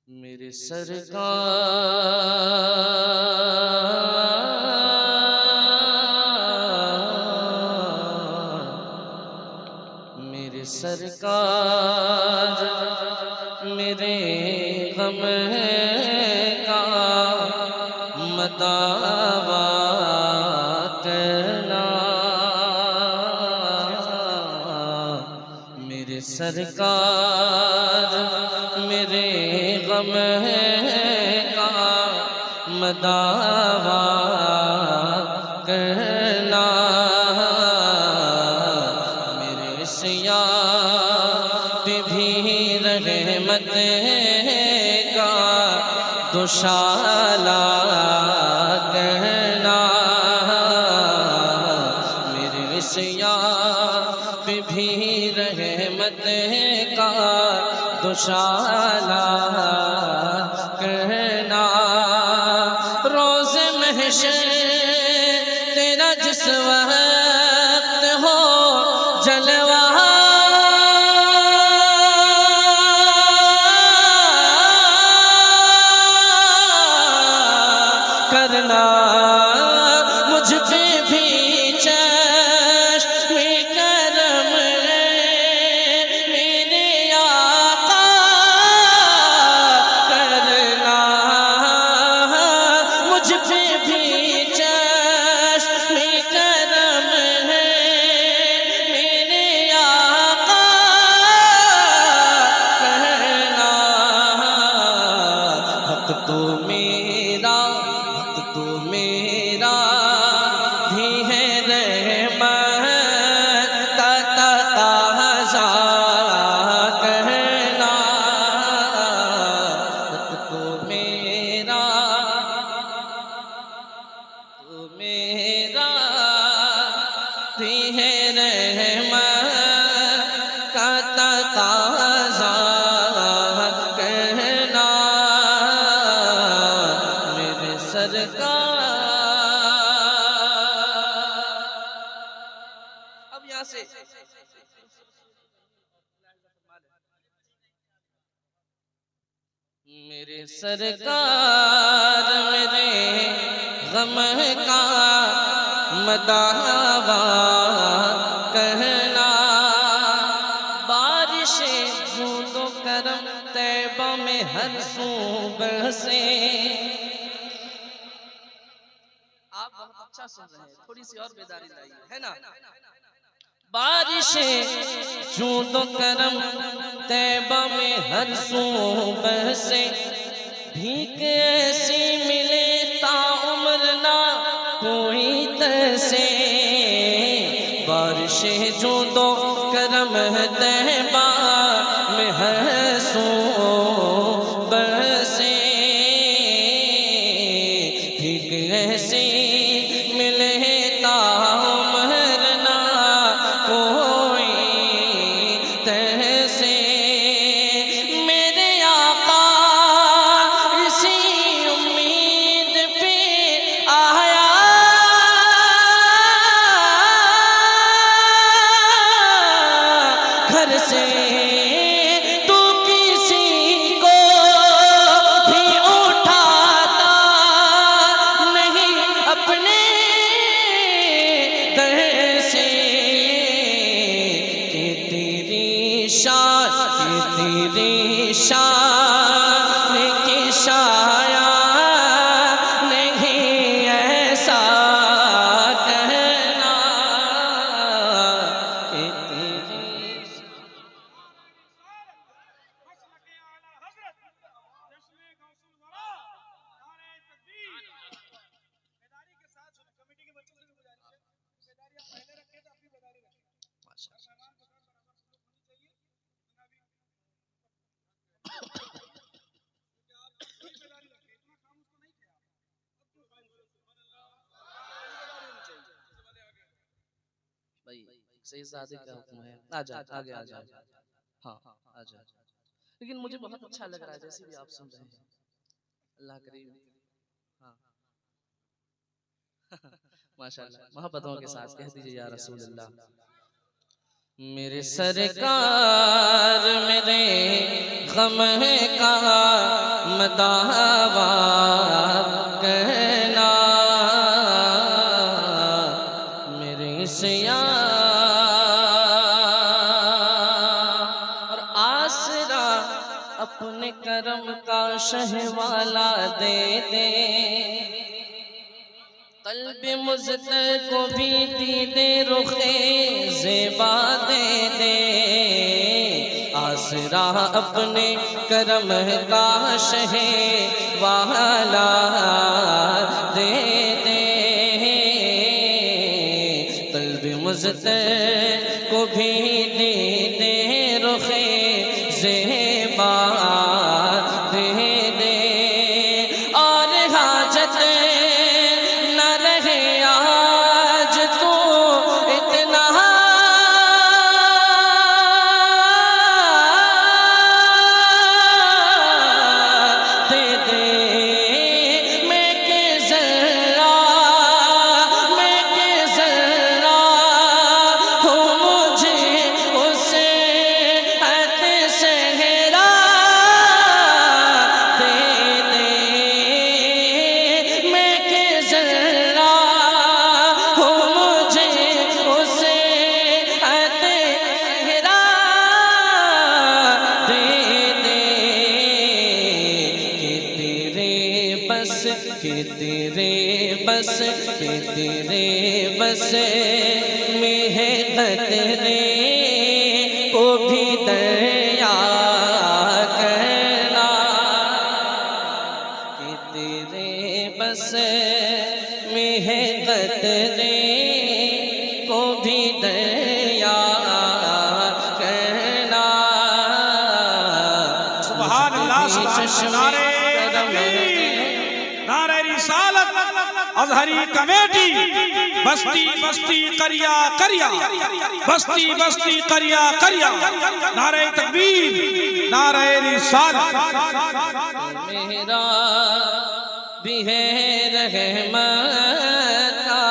میرے سرکار میرے سرکار میرے غم کا مداوا کرنا میرے سرکار میرے غم کا مداوا کرنا میرے سیاہ پہ بھی رحمت کا دوشالہ کرنا میرے سیاہ پہ بھی رحمت کا دوشالہ کرنا روز محشر تیرا جس وقت ہو جلوہ کرنا مجھ پہ بھی چشم کرم میرے آقا کرنا مجھ پہ بھی چشم کرم میرے آقا کرنا حق تو میرا تو میرا بھی ہے رحمت کا تقاضا کرنا تو میرا بھی ہے رحمت کا تقاضا کرنا میرے سرکار اب یہاں سے میرے سرکار میرے غم کا مداوا کرنا بارش جود و کرم طیبہ میں ہر سو برسے آپ بہت اچھا سن رہے ہیں تھوڑی سی اور بیداری لائیے ہے نا بارش جود و کرم طیبہ میں ہر سو برسے بھیک ایسی ملے تا عمر نہ کوئی ترسے بارش جود و کرم طیبہ میں ہر سو برسے بھیک ایسی ملے تا عمر نہ کوئی ترسے میرے آقا اسی امید پہ آیا گھر سے تو کسی کو بھی اٹھاتا نہیں اپنے در سے کہ تیری شان کی شایا نہیں ایسا کہنا کہ تیری بھائی صحیح زیادہ کیا حکم ہے آجا آگے آجا ہاں آجا لیکن مجھے بہت اچھا لگ رہا ہے جیسے بھی آپ سن رہے ہیں اللہ کریم ہاں ماشاءاللہ محبتوں کے ساتھ کہہ دیجئے یا رسول اللہ میرے سرکار میرے غم کا مداوا کہنا میرے سیاں اور آسرا اپنے کرم کا شہوالا دے دے قلب مزدر کو بھی دیدے رخ زیبا دے دے آسرا اپنے کرم کا شہوالا دے دے قلب مزدر کو بھی دیدے رخ زیبا دے دے اور حاجت نہ رہے آج تو اتنا دے دے میں کہ ذرا ہوں مجھے اسے عہد صحرا دے دے میں کہ ذرا ہوں مجھے اسے عہد صحرا دے دے کہ تیرے بس میں ہے قطرے کو بھی دریا کرنا کہ تیرے بس میں ہے قطرے کو بھی دریا کرنا سبحان اللہ سبحان نعرہ رسالت ازہری کمیٹی بستی بستی قریہ قریہ بستی بستی قریہ قریہ نعرہ تکبیر نعرہ رسالت میرا بھی ہے رحمت کا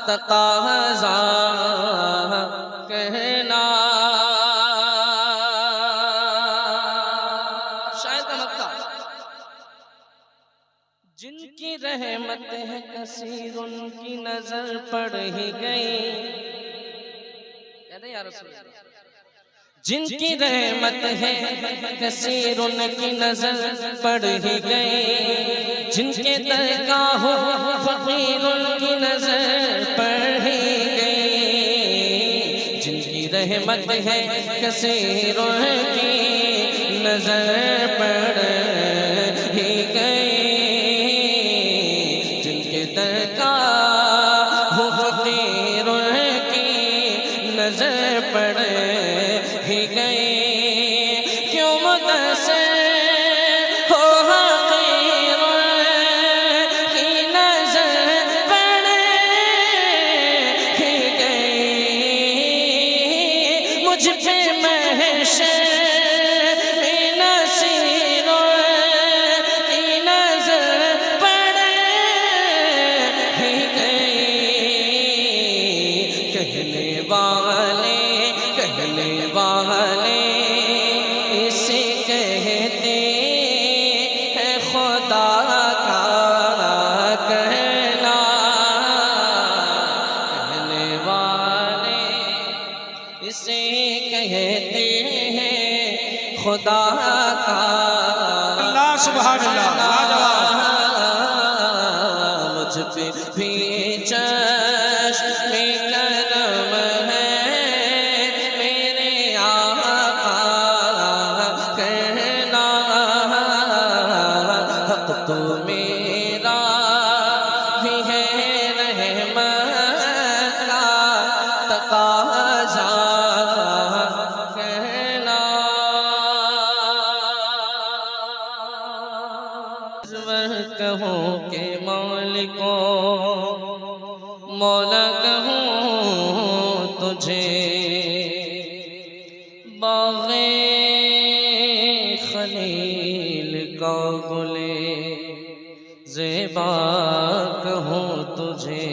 تقاضا کہنا شاید کا مکہ جن کی رحمت ہے کثیر ان کی نظر پڑ ہی گئی کہتے ہیں یا رسول اللہ جن کی رحمت ہے کثیر ان کی نظر پڑ ہی گئی جن کے درگاہ ہو فقیر ان کی نظر پڑ ہی گئی جن کی رحمت ہے کثیر ان کی نظر پڑ ہی گئی فقیر کی نظر پڑ ہی گئی کیوں متاثر ہو حقیر کی نظر پڑ ہی گئی مجھ پہ محشر میں نصیر کی نظر پڑ ہی گئی کہنے والے اسے کہتے ہیں خدا کا کہنا کہنے والے اسے کہتے ہیں خدا کا اللہ سبحان اللہ مجھ پہ بھی چشم کرم ہے میرے آقا کہنا حق تو میرا بھی ہے رحمت کا تقاضا کہنا کہوں کہ مالکوں مولا کہوں تجھے باغ خلیل کا گلے زیبا کہوں تجھے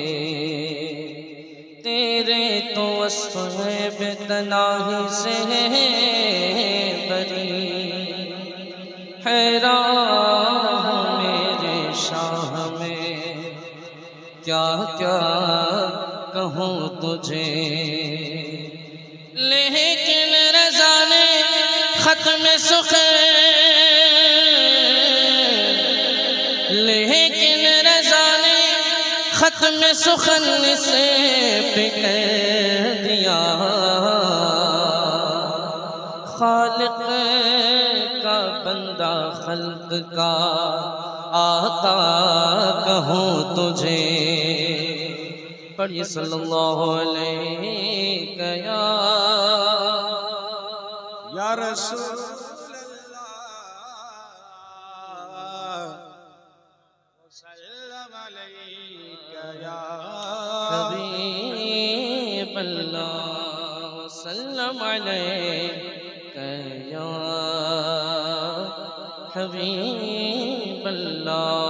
تیرے تو وصف ہے بے تناہی سے بری حیران شاہ میں کیا کیا کہوں تجھے، لیکن رضا نے ختم لیکن رضا نے ختم سخن سے پکھ دیا، خالق کا بندہ خلق کا آقا کہوں تجھے، پڑھی صلی اللہ علیہ یا رسول وسلم علیک یا حبیب اللہ وسلم علیک یا حبیب اللہ۔